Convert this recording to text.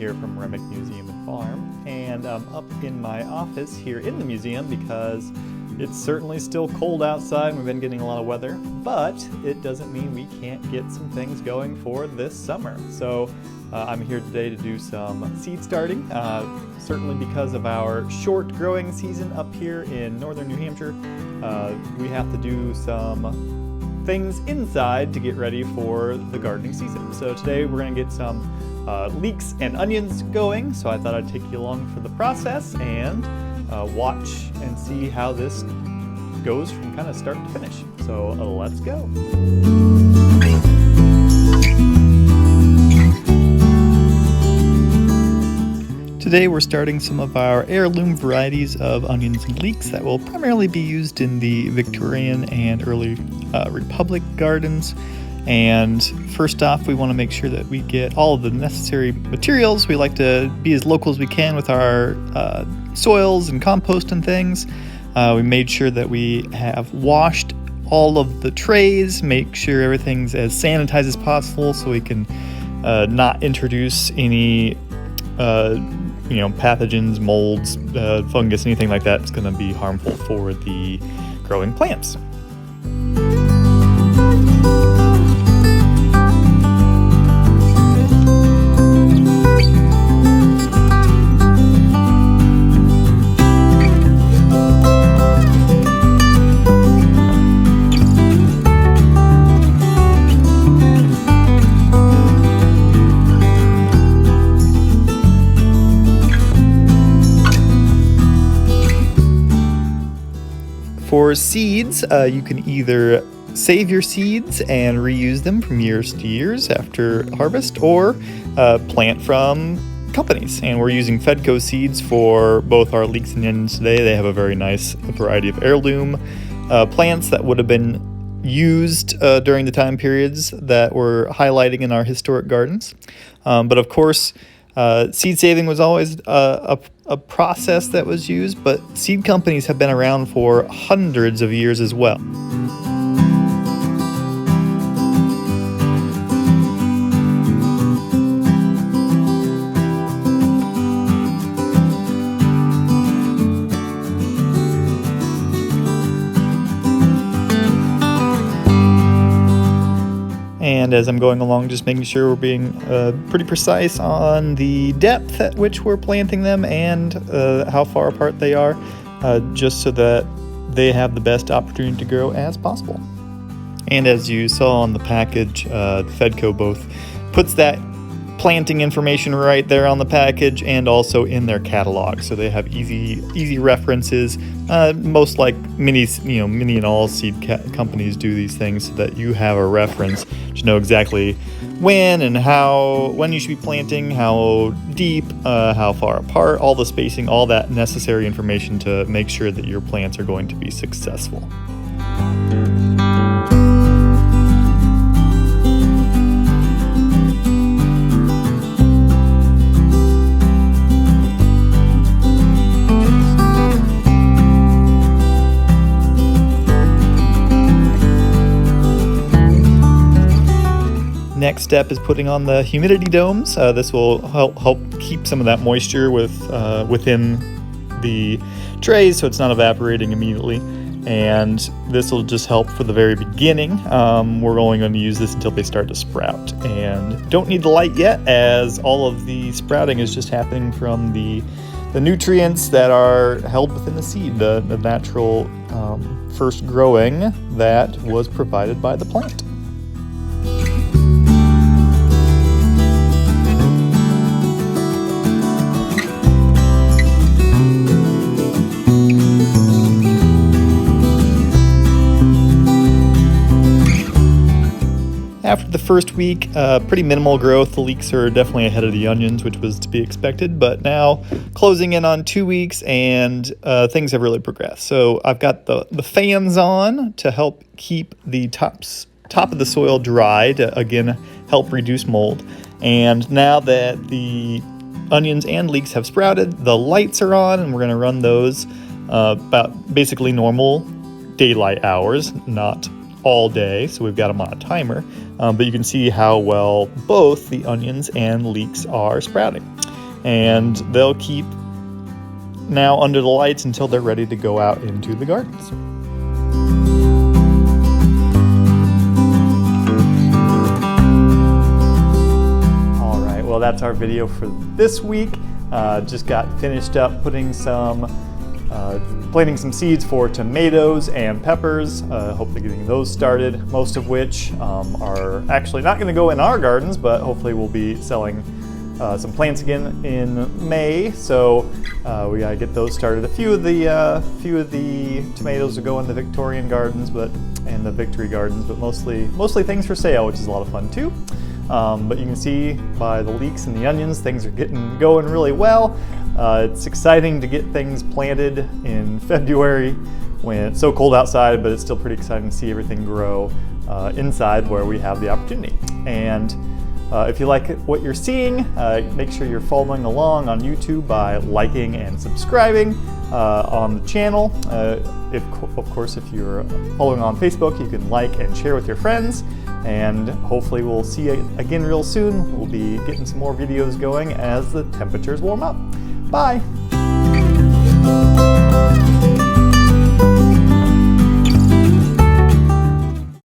here from Remick Museum and Farm, and I'm up in my office here in the museum because it's certainly still cold outside and we've been getting a lot of weather, but it doesn't mean we can't get some things going for this summer. So I'm here today to do some seed starting, certainly because of our short growing season up here in northern New Hampshire. We have to do some things inside to get ready for the gardening season. So today we're going to get some leeks and onions going, so I thought I'd take you along for the process and watch and see how this goes from kind of start to finish. So let's go. Today we're starting some of our heirloom varieties of onions and leeks that will primarily be used in the Victorian and early Republic gardens. And first off, we want to make sure that we get all of the necessary materials. We like to be as local as we can with our soils and compost and things. We made sure that we have washed all of the trays, make sure everything's as sanitized as possible so we can not introduce any pathogens, molds, fungus, anything like that. It's going to be harmful for the growing plants. For seeds, you can either save your seeds and reuse them from years to years after harvest, or plant from companies. And we're using Fedco seeds for both our leeks and onions today. They have a very nice variety of heirloom plants that would have been used during the time periods that we're highlighting in our historic gardens. But of course, seed saving was always a process that was used, but seed companies have been around for hundreds of years as well. And as I'm going along, just making sure we're being pretty precise on the depth at which we're planting them and how far apart they are, just so that they have the best opportunity to grow as possible. And as you saw on the package, Fedco both puts that planting information right there on the package and also in their catalog, so they have easy references. Most like many and all seed companies do these things so that you have a reference to know exactly when you should be planting, how deep, how far apart, all the spacing, all that necessary information to make sure that your plants are going to be successful. Next step is putting on the humidity domes. This will help keep some of that moisture within the trays so it's not evaporating immediately. And this will just help for the very beginning. We're only going to use this until they start to sprout. And don't need the light yet, as all of the sprouting is just happening from the nutrients that are held within the seed, the natural first growing that was provided by the plant. After the first week, pretty minimal growth. The leeks are definitely ahead of the onions, which was to be expected, but now closing in on 2 weeks and things have really progressed. So I've got the fans on to help keep the top of the soil dry to, again, help reduce mold. And now that the onions and leeks have sprouted, the lights are on, and we're going to run those about basically normal daylight hours, not all day, so we've got them on a timer, but you can see how well both the onions and leeks are sprouting. and they'll keep now under the lights until they're ready to go out into the gardens. All right, well, that's our video for this week. Just got finished up putting planting some seeds for tomatoes and peppers, hopefully getting those started, most of which are actually not going to go in our gardens, but hopefully we'll be selling some plants again in May, so we gotta get those started. A few of the tomatoes will go in the Victorian gardens, and the Victory gardens, but mostly things for sale, which is a lot of fun too. But you can see by the leeks and the onions, things are going really well. It's exciting to get things planted in February when it's so cold outside, but it's still pretty exciting to see everything grow inside where we have the opportunity. And if you like what you're seeing, make sure you're following along on YouTube by liking and subscribing on the channel. Of course, if you're following on Facebook, you can like and share with your friends. And hopefully we'll see you again real soon. We'll be getting some more videos going as the temperatures warm up. Bye!